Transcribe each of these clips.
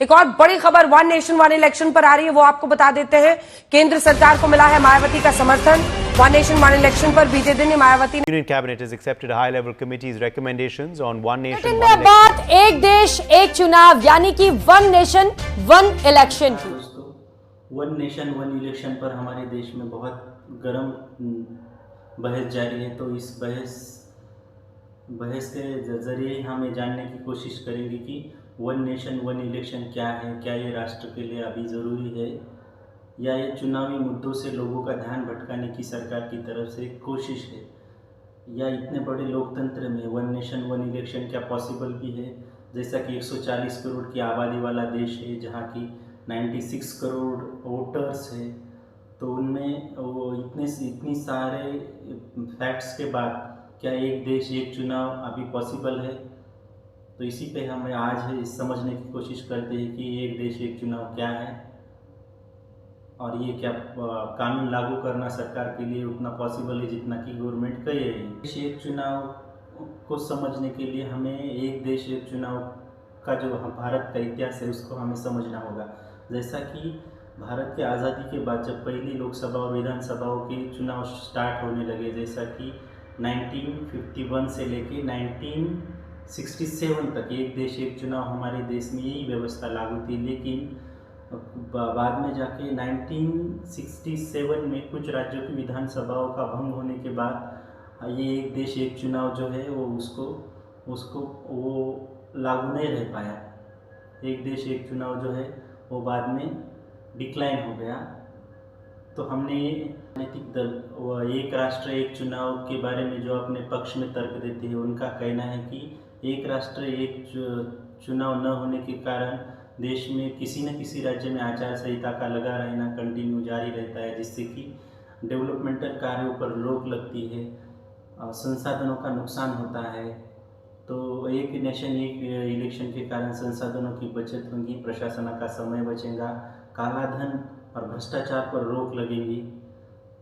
एक और बड़ी खबर वन नेशन वन इलेक्शन पर आ रही है, वो आपको बता देते हैं। केंद्र सरकार को मिला है मायावती का समर्थन। वन नेशन वन इलेक्शन पर बीते दिन Mayawati Union Cabinet has accepted a high-level committee's recommendations on one nation, लेकिन one मैं election. बात एक देश एक चुनाव यानी कि वन नेशन वन इलेक्शन की। दोस्तों, वन नेशन वन इलेक्शन पर हमारे देश में बहुत गर्म बहस जारी है। तो इस बहस के जरिए हम ये जानने की कोशिश करेंगे कि वन नेशन वन इलेक्शन क्या है, क्या ये राष्ट्र के लिए अभी ज़रूरी है, या ये चुनावी मुद्दों से लोगों का ध्यान भटकाने की सरकार की तरफ से एक कोशिश है, या इतने बड़े लोकतंत्र में वन नेशन वन इलेक्शन क्या पॉसिबल भी है। जैसा कि 140 करोड़ की आबादी वाला देश है, जहाँ की 96 करोड़ वोटर्स है, तो उनमें वो इतनी सारे फैक्ट्स के बाद क्या एक देश एक चुनाव अभी पॉसिबल है। तो इसी पे हम आज समझने की कोशिश करते हैं कि एक देश एक चुनाव क्या है और ये क्या कानून लागू करना सरकार के लिए उतना पॉसिबल है जितना कि गवर्नमेंट कह रही है। देश एक चुनाव को समझने के लिए हमें एक देश एक चुनाव का जो भारत का इतिहास है उसको हमें समझना होगा। जैसा कि भारत की आज़ादी के बाद जब पहली लोकसभा और विधानसभाओं के चुनाव स्टार्ट होने लगे, जैसा कि 1951 से लेके 1967 तक एक देश एक चुनाव हमारे देश में यही व्यवस्था लागू थी। लेकिन बाद में जाके 1967 में कुछ राज्यों की विधानसभाओं का भंग होने के बाद ये एक देश एक चुनाव जो है वो उसको लागू नहीं रह पाया। एक देश एक चुनाव जो है वो बाद में डिक्लाइन हो गया। तो हमने राजनीतिक दल एक राष्ट्र एक चुनाव के बारे में जो अपने पक्ष में तर्क देते हैं, उनका कहना है कि एक राष्ट्र एक चुनाव न होने के कारण देश में किसी न किसी राज्य में आचार संहिता का लगा रहना कंटिन्यू जारी रहता है, जिससे कि डेवलपमेंटल कार्यों पर रोक लगती है, संसाधनों का नुकसान होता है। तो एक नेशन एक इलेक्शन के कारण संसाधनों की बचत होगी, प्रशासन का समय बचेगा, काला धन और भ्रष्टाचार पर रोक लगेगी।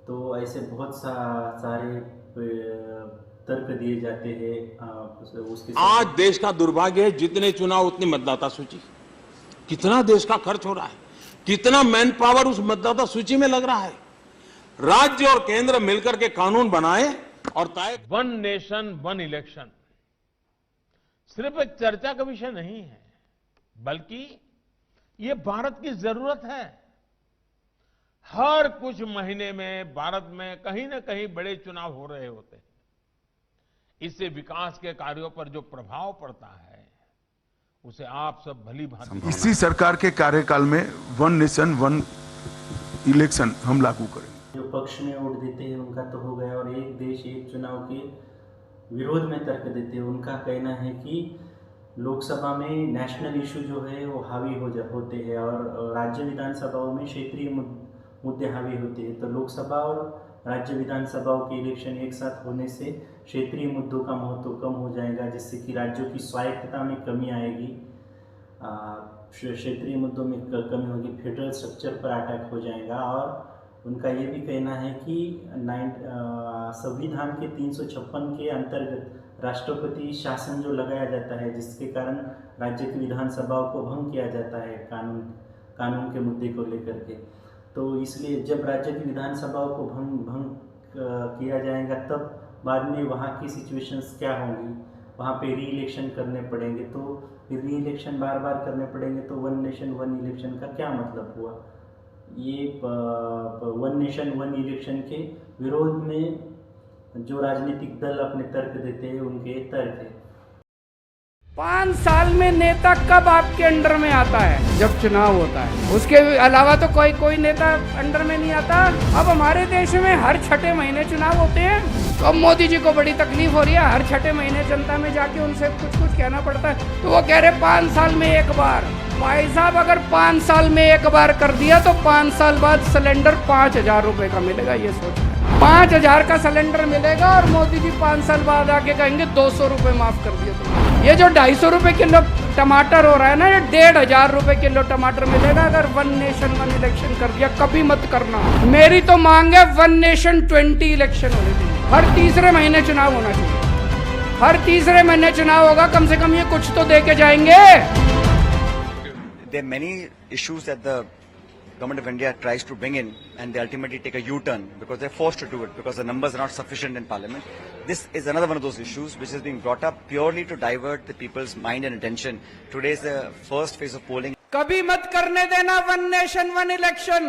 तो ऐसे बहुत सारे तर्क दिए जाते हैं। उसके आज देश का दुर्भाग्य है, जितने चुनाव उतनी मतदाता सूची। कितना देश का खर्च हो रहा है, कितना मैन पावर उस मतदाता सूची में लग रहा है। राज्य और केंद्र मिलकर के कानून बनाए और तय। वन नेशन वन इलेक्शन सिर्फ एक चर्चा का विषय नहीं है, बल्कि ये भारत की जरूरत है। हर कुछ महीने में भारत में कहीं ना कहीं बड़े चुनाव हो रहे होते हैं। इससे विकास के कार्यों पर जो प्रभाव पड़ता है उसे आप सब भली भांति। इसी सरकार के कार्यकाल में वन नेशन वन इलेक्शन हम लागू करेंगे। जो पक्ष में वोट देते हैं उनका तो हो गया, और एक देश एक चुनाव के विरोध में तर्क देते हैं। उनका कहना है कि लोकसभा में नेशनल इशू जो है वो हावी होते हैं और राज्य विधानसभाओं में क्षेत्रीय मुद्दे हावी होते हैं। तो लोकसभा और राज्य विधानसभाओं के इलेक्शन एक साथ होने से क्षेत्रीय मुद्दों का महत्व कम हो जाएगा, जिससे कि राज्यों की स्वायत्तता में कमी आएगी, क्षेत्रीय मुद्दों में कमी होगी, फेडरल स्ट्रक्चर पर अटैक हो जाएगा। और उनका ये भी कहना है कि संविधान के 356 के अंतर्गत राष्ट्रपति शासन जो लगाया जाता है, जिसके कारण राज्य की विधानसभाओं को भंग किया जाता है कानून के मुद्दे को लेकर के। तो इसलिए जब राज्य की विधानसभाओं को भंग किया जाएगा, तब बाद में वहाँ की सिचुएशंस क्या होंगी, वहाँ पे री इलेक्शन करने पड़ेंगे। तो री इलेक्शन बार बार करने पड़ेंगे, तो वन नेशन वन इलेक्शन का क्या मतलब हुआ। ये वन नेशन वन इलेक्शन के विरोध में जो राजनीतिक दल अपने तर्क देते हैं, उनके तर्क है। 5 साल में नेता कब आपके अंडर में आता है? जब चुनाव होता है। उसके अलावा तो कोई नेता अंडर में नहीं आता। अब हमारे देश में हर छठे महीने चुनाव होते हैं, तो अब मोदी जी को बड़ी तकलीफ हो रही है। हर छठे महीने जनता में जाके उनसे कुछ कहना पड़ता है, तो वो कह रहे 5 साल में एक बार। भाई साहब, अगर 5 साल में एक बार कर दिया तो 5 साल बाद सिलेंडर 5,000 रुपए का मिलेगा। ये सोच 5,000 का सिलेंडर मिलेगा और मोदी जी 5 साल बाद आके कहेंगे 200 रुपए माफ कर दिए तुमने। ये जो 250 रुपए किलो टमाटर हो रहा है ना, ये 1,500 रुपए किलो टमाटर मिलेगा अगर वन नेशन वन इलेक्शन कर दिया। कभी मत करना। मेरी तो मांग है वन नेशन 20 इलेक्शन होने चाहिए। हर तीसरे महीने चुनाव होना चाहिए। हर तीसरे महीने चुनाव होगा, कम से कम ये कुछ तो दे के जाएंगे। there are many issues that the Government of India tries to bring in, and they ultimately take a U-turn because they're forced to do it because the numbers are not sufficient in Parliament. This is another one of those issues which is being brought up purely to divert the people's mind and attention. Today is the first phase of polling. कभी मत करने देना one nation one election.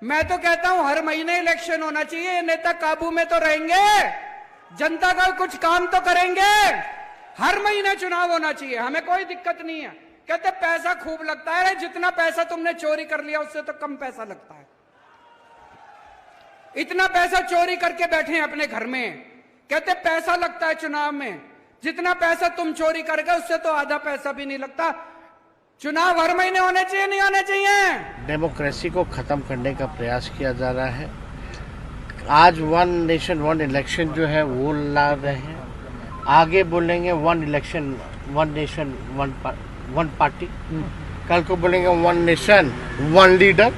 मैं तो कहता हूं हर महीने election होना चाहिए। ये नेता काबू में तो रहेंगे, जनता का कुछ काम तो करेंगे। हर महीने चुनाव होना चाहिए, हमें कोई दिक्कत नहीं है। कहते पैसा खूब लगता है, जितना पैसा तुमने चोरी कर लिया उससे तो कम पैसा लगता है। इतना पैसा चोरी करके बैठे हैं अपने घर में, कहते पैसा लगता है चुनाव में। जितना पैसा तुम चोरी कर गए उससे तो आधा पैसा भी नहीं लगता। चुनाव हर महीने होने चाहिए, नहीं होने चाहिए? डेमोक्रेसी को खत्म करने का प्रयास किया जा रहा है। आज वन नेशन वन इलेक्शन जो है वो ला रहे हैं, आगे बोलेंगे one election one nation one party, कल को बोलेंगे वन नेशन वन लीडर।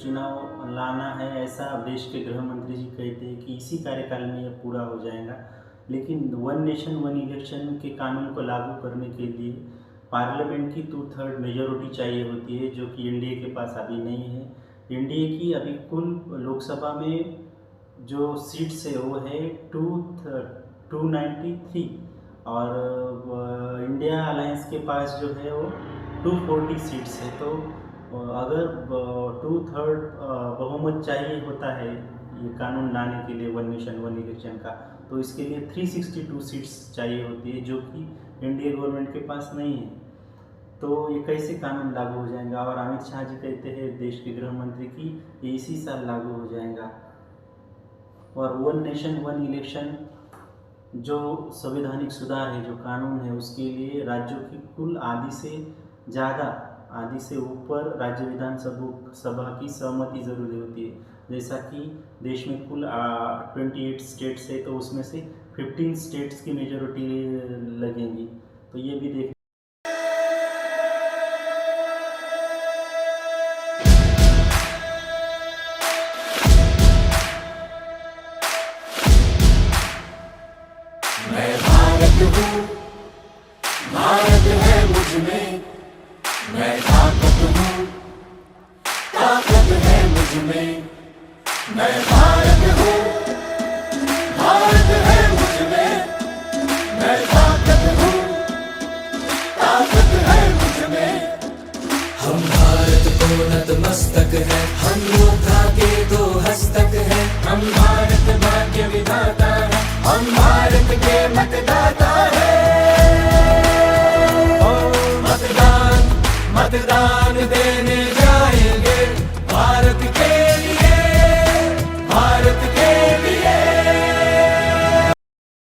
चुनाव लाना है ऐसा देश के गृह मंत्री जी कहते हैं कि इसी कार्यकाल में यह पूरा हो जाएगा, लेकिन वन नेशन वन इलेक्शन के कानून को लागू करने के लिए पार्लियामेंट की 2/3 मेजॉरिटी चाहिए होती है, जो कि एनडीए के पास अभी नहीं है। एनडीए की अभी कुल लोकसभा में जो सीट्स है वो है 293 और इंडिया अलायंस के पास जो है वो 240 सीट्स है। तो अगर 2/3 बहुमत चाहिए होता है ये कानून लाने के लिए वन नेशन वन इलेक्शन का, तो इसके लिए 362 सीट्स चाहिए होती है, जो कि एनडीए गवर्नमेंट के पास नहीं है। तो ये कैसे कानून लागू हो जाएगा? और अमित शाह जी कहते हैं देश के गृह मंत्री की ये इसी साल लागू हो जाएगा। और वन नेशन वन इलेक्शन जो संवैधानिक सुधार है, जो कानून है, उसके लिए राज्यों की कुल आधी से ऊपर राज्य विधानसभा की सहमति ज़रूरी होती है। जैसा कि देश में कुल 28 स्टेट्स है, तो उसमें से 15 स्टेट्स की मेजॉरिटी लगेंगी। तो ये भी देख मैं भारत हूँ, भारत है मुझ में, मैं ताकत हूँ, ताकत है मुझ में। मैं भारत हूँ, भारत है मुझ में, मैं ताकत हूँ, ताकत है मुझ में। हम भारत को नतमस्तक है, हम योद्धा के 2 हस्तक है। हम भारत भाग्य विधाता है, हम भारत के मतदाता है। मतदान मतदान देने